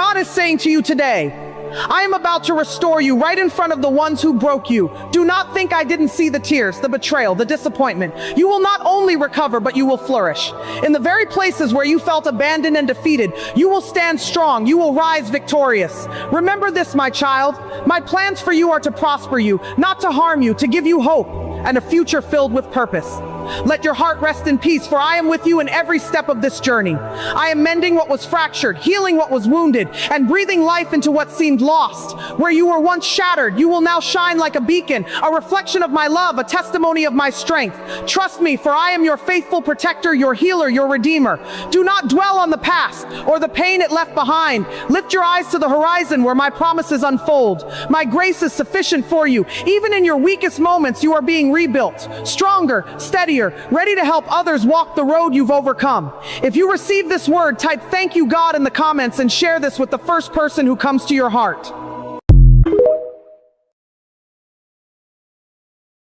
God is saying to you today, I am about to restore you right in front of the ones who broke you. Do not think I didn't see the tears, the betrayal, the disappointment. You will not only recover, but you will flourish. In the very places where you felt abandoned and defeated, you will stand strong. You will rise victorious. Remember this, my child. My plans for you are to prosper you, not to harm you, to give you hope and a future filled with purpose. Let your heart rest in peace, for I am with you in every step of this journey. I am mending what was fractured, healing what was wounded, and breathing life into what seemed lost. Where you were once shattered, you will now shine like a beacon, a reflection of my love, a testimony of my strength. Trust me, for I am your faithful protector, your healer, your redeemer. Do not dwell on the past or the pain it left behind. Lift your eyes to the horizon where my promises unfold. My grace is sufficient for you. Even in your weakest moments, you are being rebuilt, stronger, steadier, ready to help others walk the road you've overcome. If you receive this word, type "Thank you, God" in the comments and share this with the first person who comes to your heart.